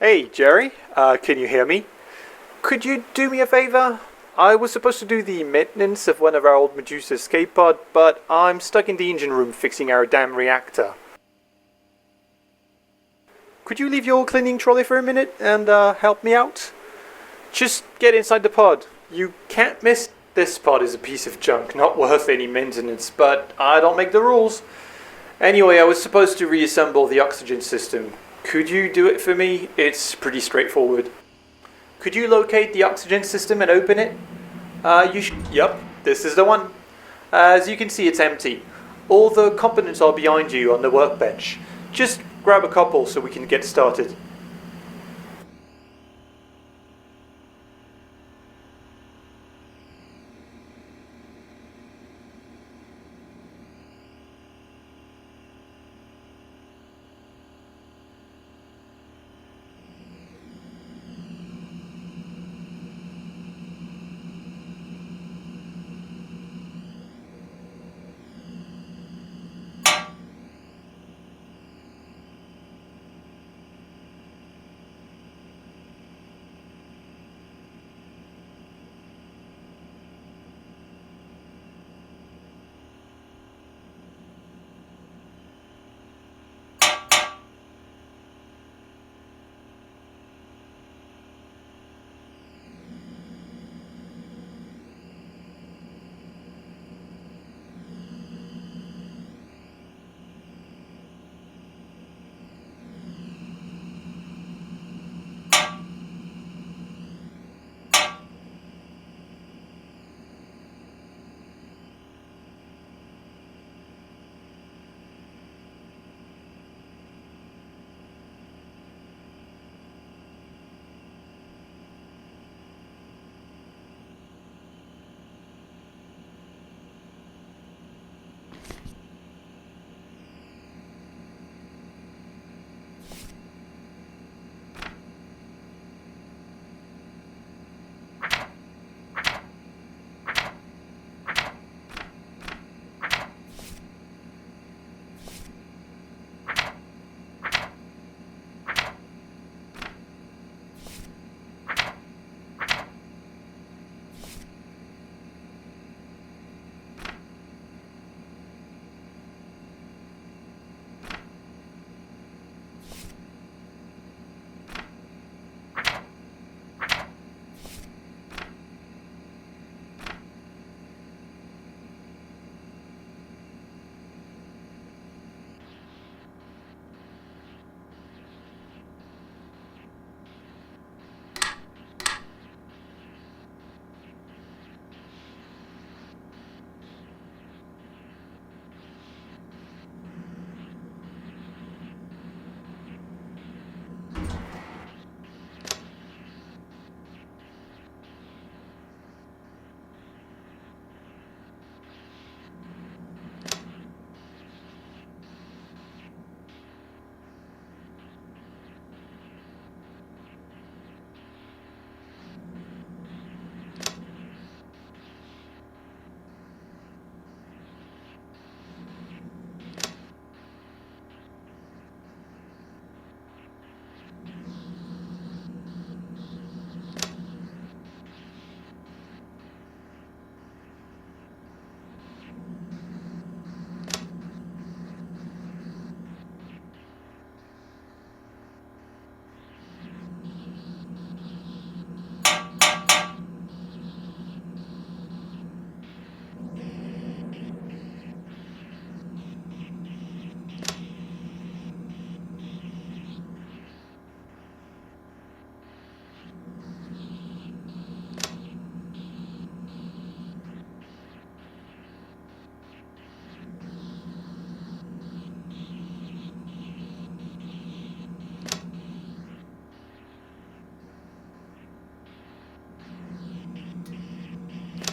Hey, Jerry, can you hear me? Could you do me a favor? I was supposed to do the maintenance of one of our old Medusa escape pod, but I'm stuck in the engine room fixing our damn reactor. Could you leave your cleaning trolley for a minute and help me out? Just get inside the pod. You can't miss. This pod is a piece of junk, not worth any maintenance, but I don't make the rules. Anyway, I was supposed to reassemble the oxygen system. Could you do it for me? It's pretty straightforward. Could you locate the oxygen system and open it? Yep, this is the one. As you can see, it's empty. All the components are behind you on the workbench. Just grab a couple so we can get started.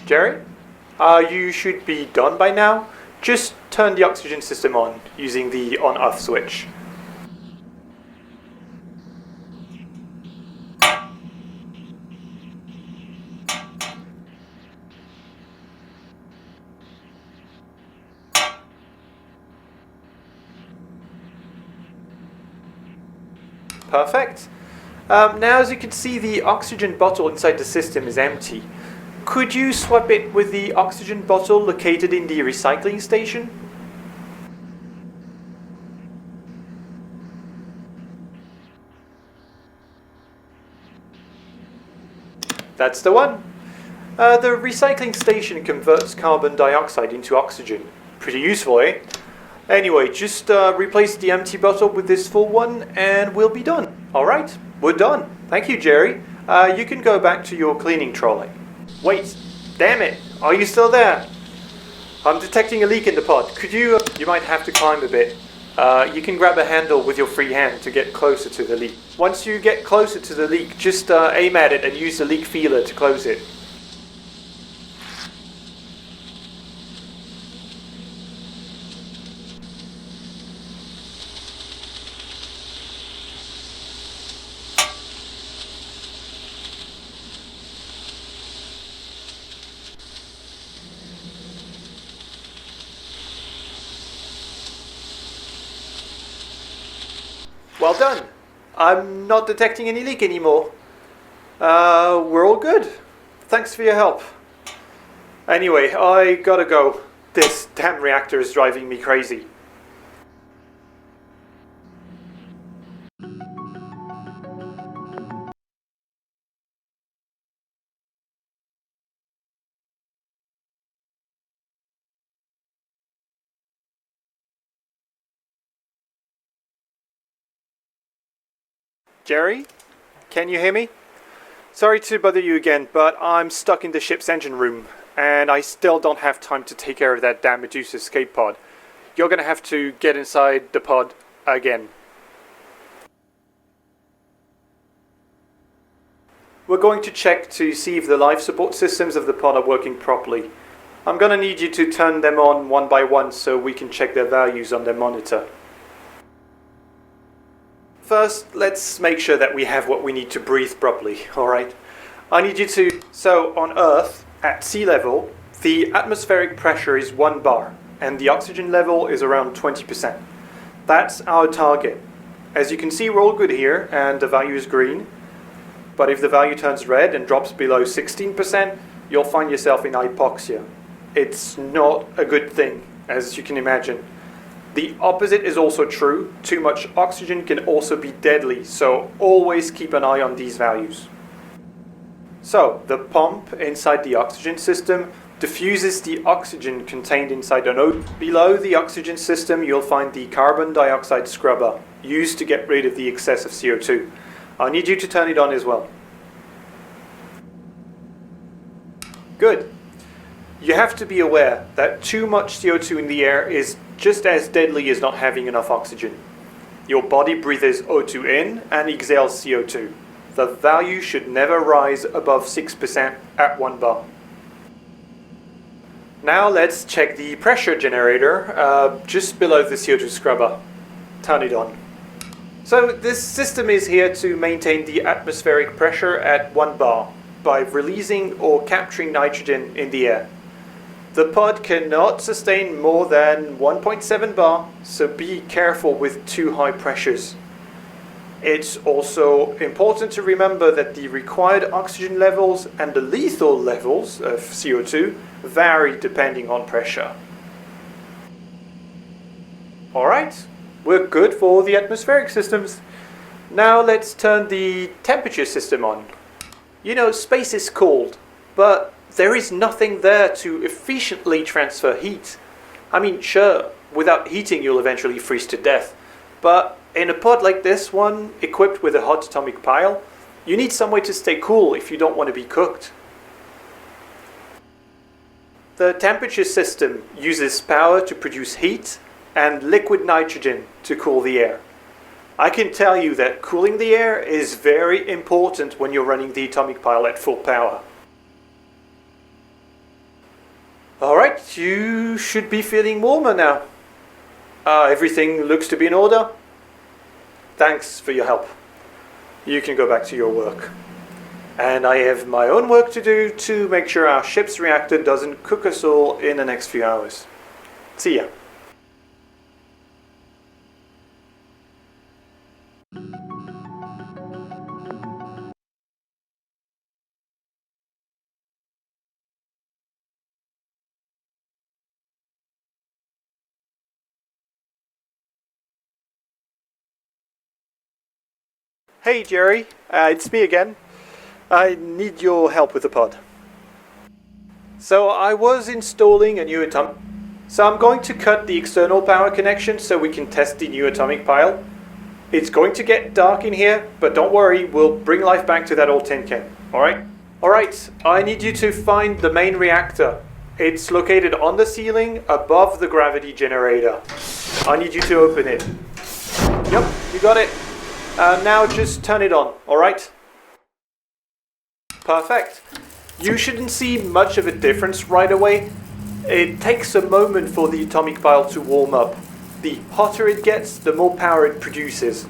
Jerry? You should be done by now. Just turn the oxygen system on using the on-off switch. Perfect. Now, as you can see, the oxygen bottle inside the system is empty. Could you swap it with the oxygen bottle located in the recycling station? That's the one. The recycling station converts carbon dioxide into oxygen. Pretty useful, eh? Anyway, just replace the empty bottle with this full one and we'll be done. Alright, we're done. Thank you, Jerry. You can go back to your cleaning trolley. Wait, damn it, are you still there? I'm detecting a leak in the pod. Could you... you might have to climb a bit. You can grab a handle with your free hand to get closer to the leak. Once you get closer to the leak, just aim at it and use the leak feeler to close it. Well done. I'm not detecting any leak anymore. We're all good. Thanks for your help. Anyway, I gotta go. This damn reactor is driving me crazy. Jerry? Can you hear me? Sorry to bother you again, but I'm stuck in the ship's engine room, and I still don't have time to take care of that damn Medusa escape pod. You're gonna have to get inside the pod again. We're going to check to see if the life support systems of the pod are working properly. I'm gonna need you to turn them on one by one so we can check their values on their monitor. First, let's make sure that we have what we need to breathe properly, alright? I need you to... So, on Earth, at sea level, the atmospheric pressure is 1 bar, and the oxygen level is around 20%. That's our target. As you can see, we're all good here, and the value is green. But if the value turns red and drops below 16%, you'll find yourself in hypoxia. It's not a good thing, as you can imagine. The opposite is also true. Too much oxygen can also be deadly, so always keep an eye on these values. So, the pump inside the oxygen system diffuses the oxygen contained inside the node. Below the oxygen system, you'll find the carbon dioxide scrubber, used to get rid of the excess of CO2. I need you to turn it on as well. Good. You have to be aware that too much CO2 in the air is just as deadly as not having enough oxygen. Your body breathes O2 in and exhales CO2. The value should never rise above 6% at 1 bar. Now let's check the pressure generator just below the CO2 scrubber. Turn it on. So this system is here to maintain the atmospheric pressure at 1 bar by releasing or capturing nitrogen in the air. The pod cannot sustain more than 1.7 bar, so be careful with too high pressures. It's also important to remember that the required oxygen levels and the lethal levels of CO2 vary depending on pressure. Alright, we're good for the atmospheric systems. Now let's turn the temperature system on. You know, space is cold, but there is nothing there to efficiently transfer heat. I mean, sure, without heating you'll eventually freeze to death, but in a pod like this one, equipped with a hot atomic pile, you need some way to stay cool if you don't want to be cooked. The temperature system uses power to produce heat and liquid nitrogen to cool the air. I can tell you that cooling the air is very important when you're running the atomic pile at full power. Alright, you should be feeling warmer now. Everything looks to be in order. Thanks for your help. You can go back to your work. And I have my own work to do to make sure our ship's reactor doesn't cook us all in the next few hours. See ya. Hey Jerry, it's me again. I need your help with the pod. So I was installing a new atomic... So I'm going to cut the external power connection so we can test the new atomic pile. It's going to get dark in here, but don't worry, we'll bring life back to that old tin can, alright? Alright, I need you to find the main reactor. It's located on the ceiling above the gravity generator. I need you to open it. Yep, you got it. Now just turn it on, alright? Perfect. You shouldn't see much of a difference right away. It takes a moment for the atomic pile to warm up. The hotter it gets, the more power it produces.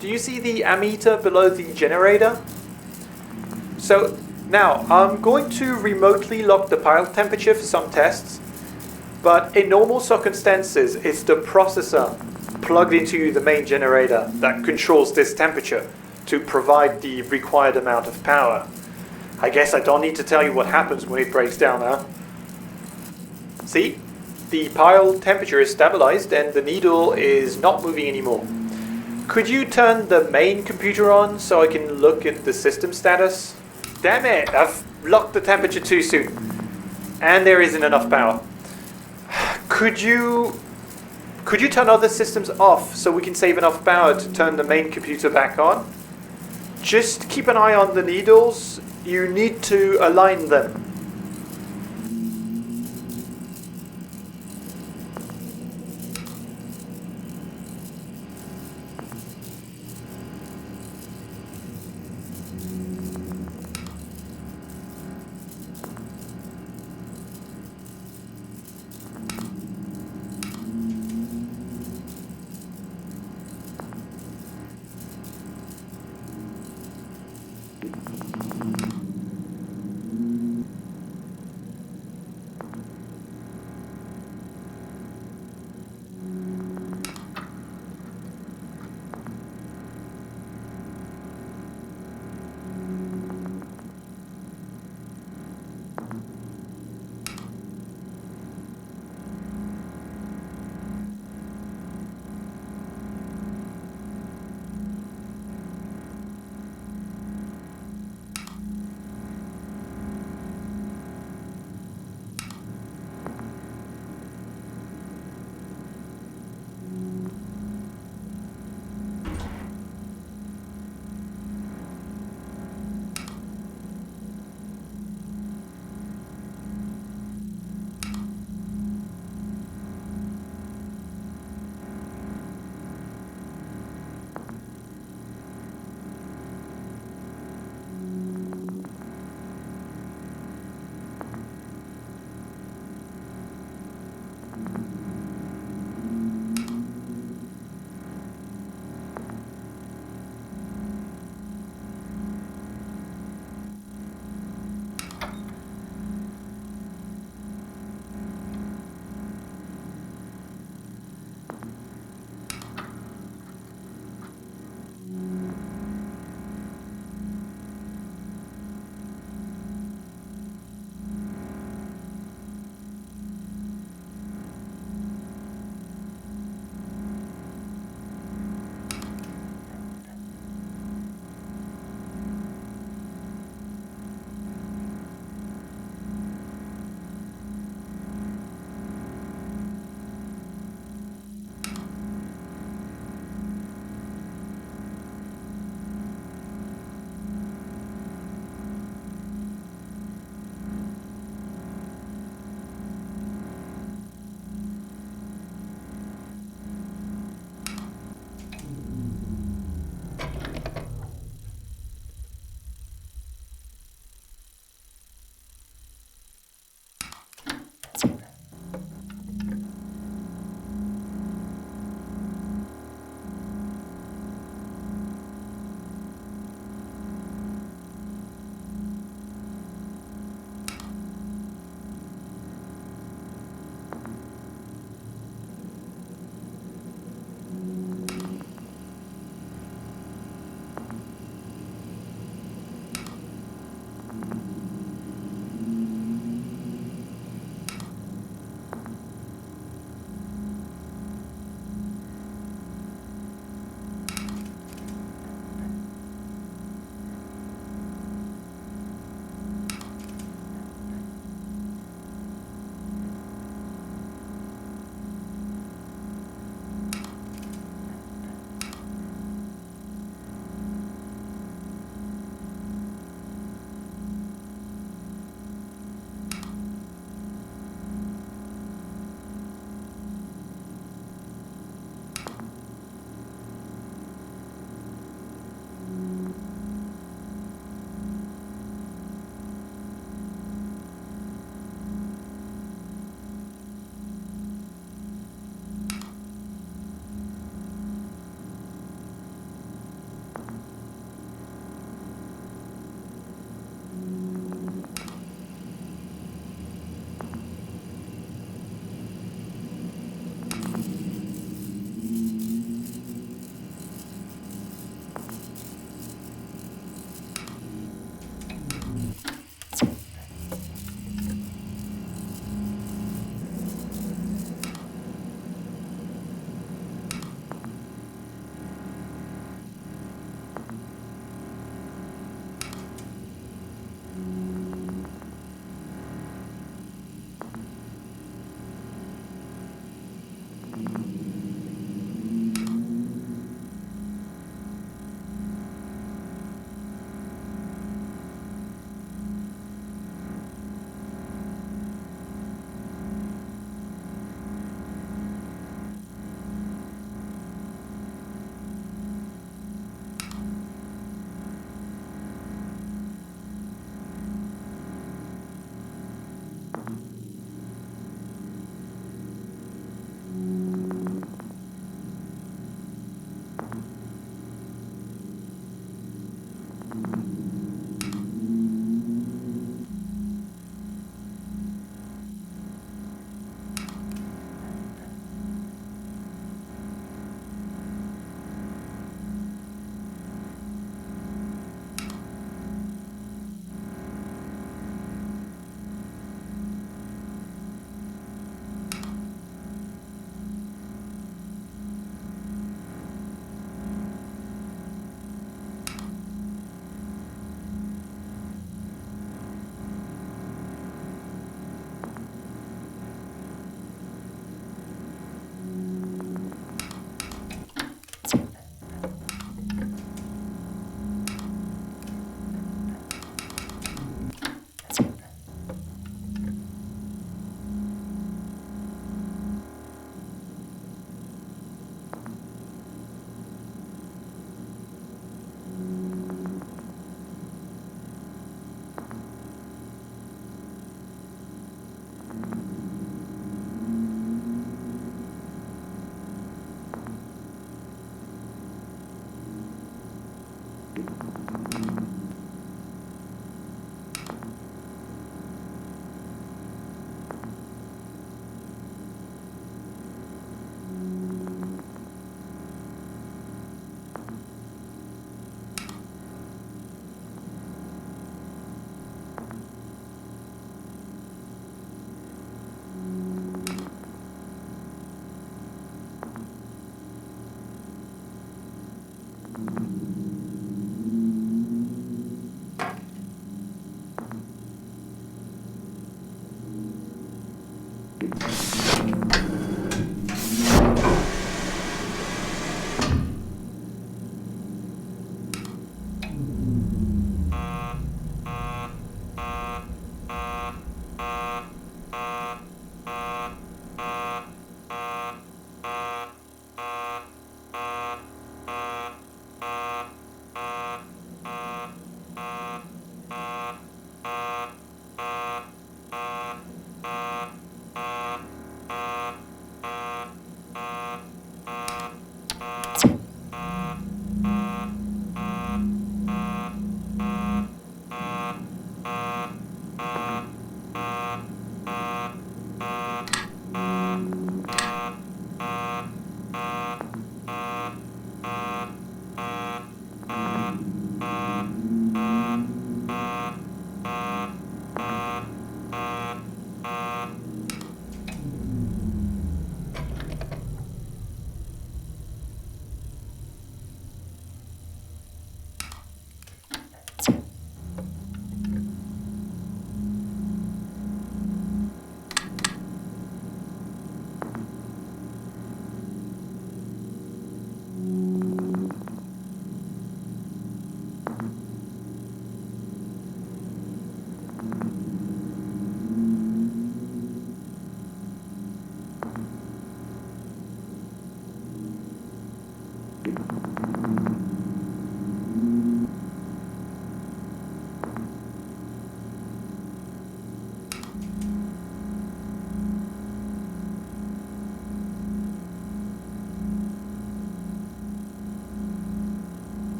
Do you see the ammeter below the generator? So now I'm going to remotely lock the pile temperature for some tests, but in normal circumstances it's the processor plugged into the main generator that controls this temperature to provide the required amount of power. I guess I don't need to tell you what happens when it breaks down, huh? See? The pile temperature is stabilized and the needle is not moving anymore. Could you turn the main computer on so I can look at the system status? Damn it, I've locked the temperature too soon. And there isn't enough power. Could you turn other systems off so we can save enough power to turn the main computer back on? Just keep an eye on the needles. You need to align them.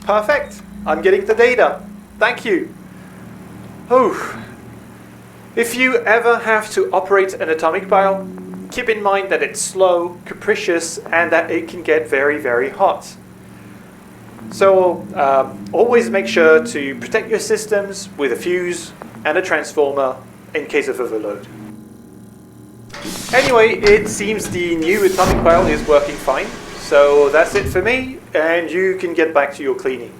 Perfect. I'm getting the data. Thank you. Oh. If you ever have to operate an atomic pile, keep in mind that it's slow, capricious, and that it can get very, very hot. So always make sure to protect your systems with a fuse and a transformer in case of overload. Anyway, it seems the new atomic pile is working fine, so that's it for me, and you can get back to your cleaning.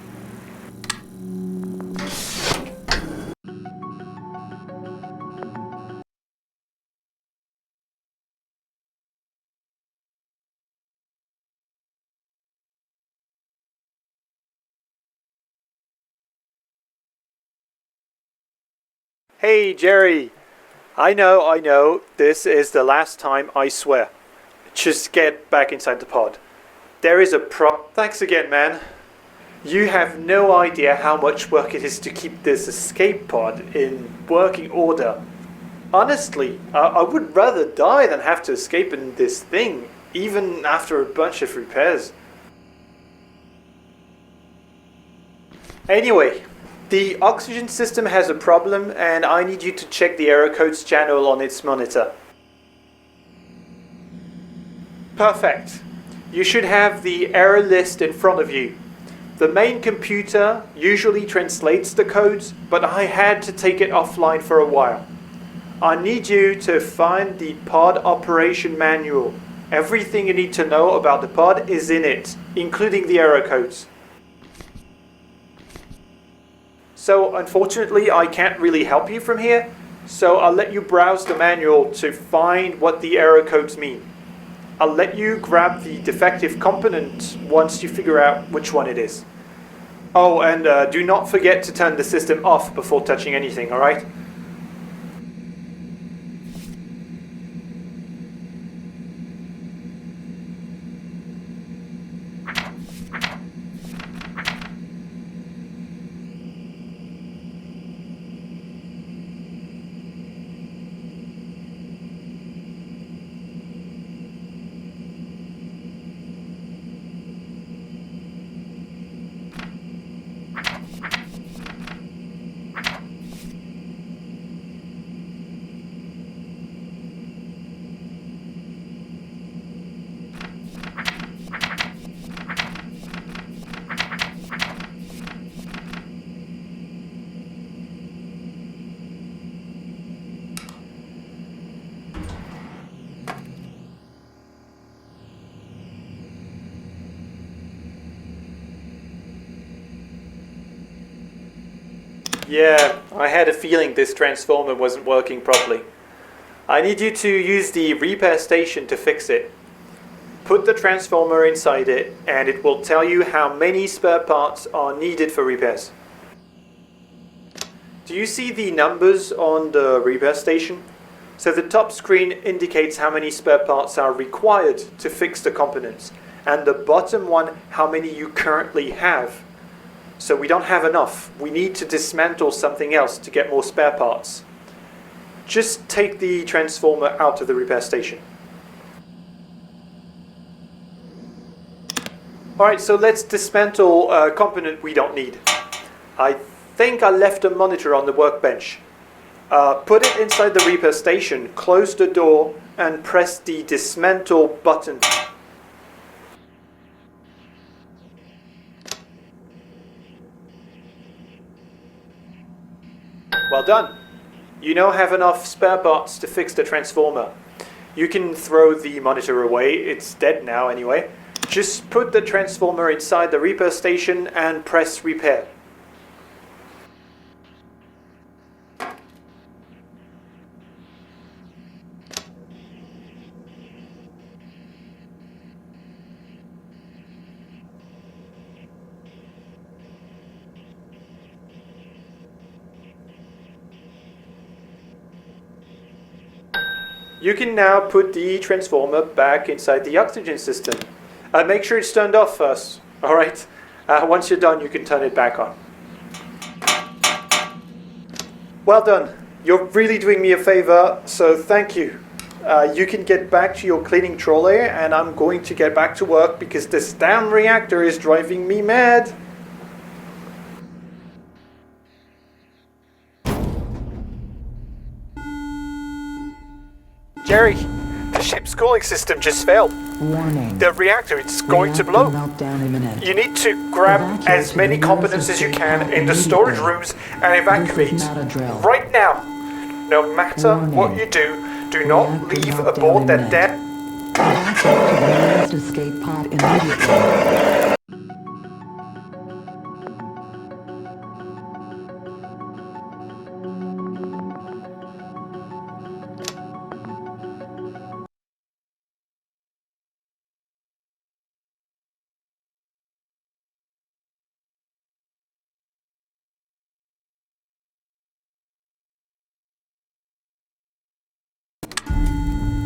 Hey Jerry, I know, this is the last time, I swear. Just get back inside the pod. There is a Thanks again, man. You have no idea how much work it is to keep this escape pod in working order. Honestly, I would rather die than have to escape in this thing, even after a bunch of repairs. Anyway, the oxygen system has a problem and I need you to check the error codes channel on its monitor. Perfect. You should have the error list in front of you. The main computer usually translates the codes, but I had to take it offline for a while. I need you to find the pod operation manual. Everything you need to know about the pod is in it, including the error codes. So unfortunately I can't really help you from here, so I'll let you browse the manual to find what the error codes mean. I'll let you grab the defective component once you figure out which one it is. Oh, and do not forget to turn the system off before touching anything, alright? Yeah, I had a feeling this transformer wasn't working properly. I need you to use the repair station to fix it. Put the transformer inside it and it will tell you how many spare parts are needed for repairs. Do you see the numbers on the repair station? So the top screen indicates how many spare parts are required to fix the components, and the bottom one how many you currently have. So we don't have enough. We need to dismantle something else to get more spare parts. Just take the transformer out of the repair station. Alright, so let's dismantle a component we don't need. I think I left a monitor on the workbench. Put it inside the repair station, close the door, and press the dismantle button. Well done. You now have enough spare parts to fix the transformer. You can throw the monitor away, it's dead now anyway. Just put the transformer inside the repair station and press repair. You can now put the transformer back inside the oxygen system. Make sure it's turned off first, alright? Once you're done, you can turn it back on. Well done. You're really doing me a favor, so thank you. You can get back to your cleaning trolley, and I'm going to get back to work because this damn reactor is driving me mad. Jerry, the ship's cooling system just failed. Warning. The reactor is going to blow. Meltdown imminent. You need to grab as many components as you can in the storage rooms and evacuate. This is not a drill. Right now. No matter what you do not leave aboard that damn... Evacuate to the nearest escape pod immediately.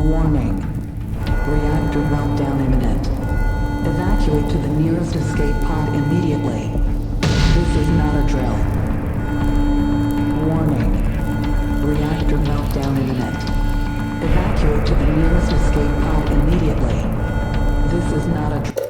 Warning. Reactor meltdown imminent. Evacuate to the nearest escape pod immediately. This is not a drill. Warning. Reactor meltdown imminent. Evacuate to the nearest escape pod immediately. This is not a drill.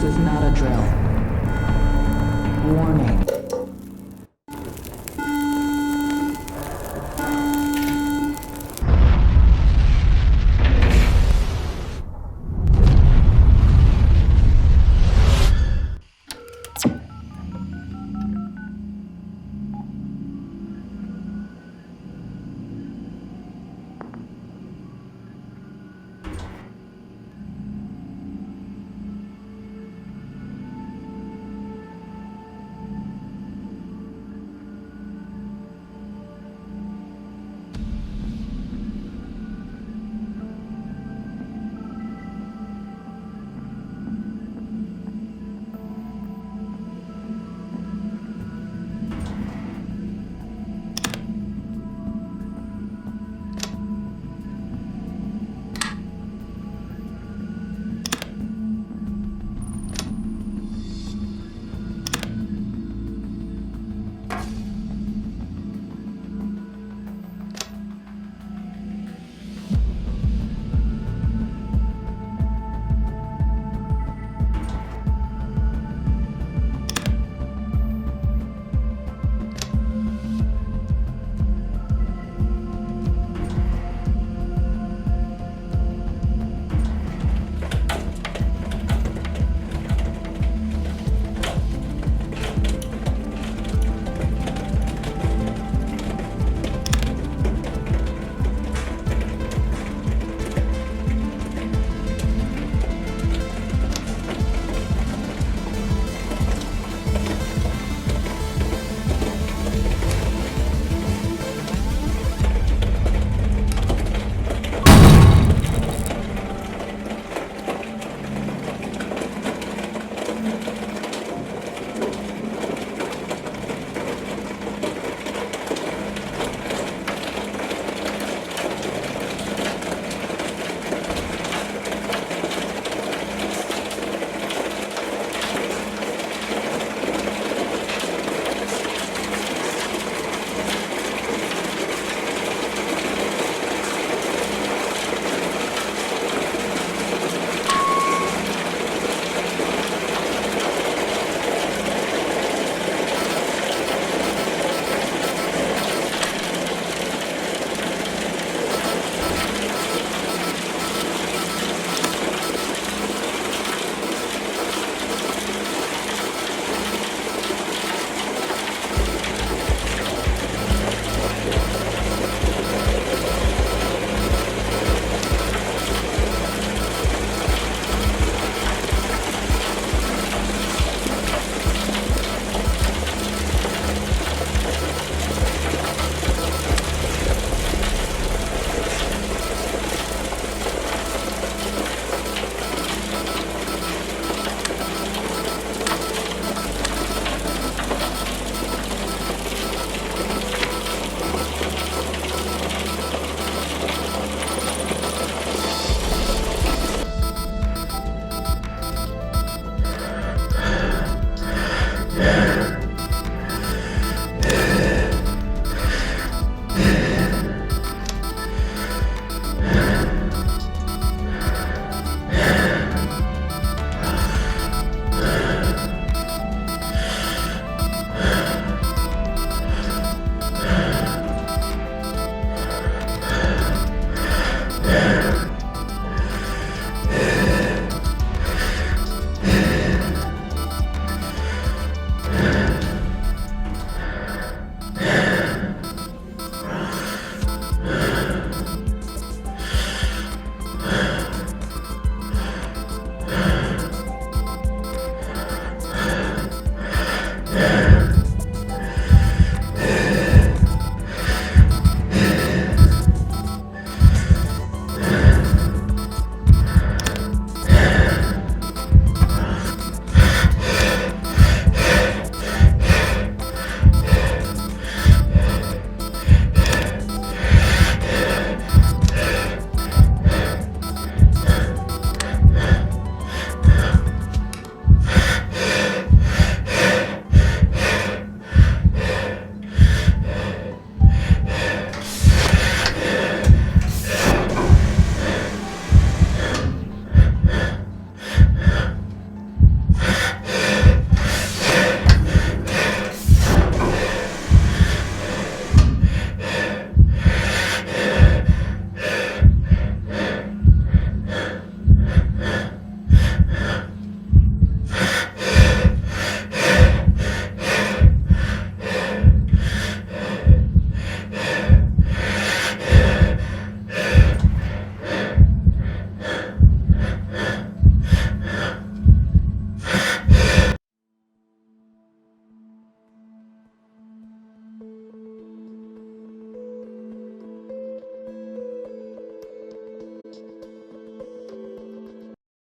This is not a drill. Warning.